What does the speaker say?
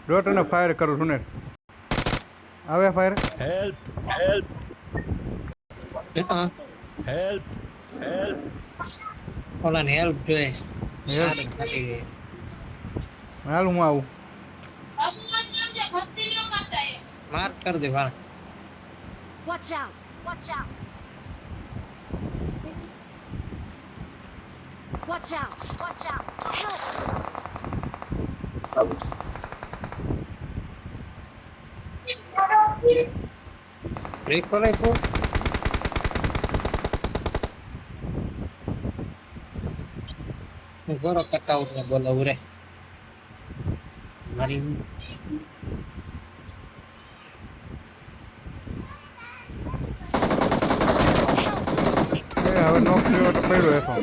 ડોટરને fire કરું છું ને આવે ફાયર હેલ્પ હેલ્પ હા હેલ્પ હેલ્પ ઓલાને હેલ્પ જોઈએ હેલ્પ હાલ હું આવું માર્ક કર દે ભાઈ Watch out! Watch out! Watch out! Watch out! Help! Break કરે તો કરો કટઆઉટ ને બોલાવું રે મારી હવે નોક જેવો તો પડ્યો એફો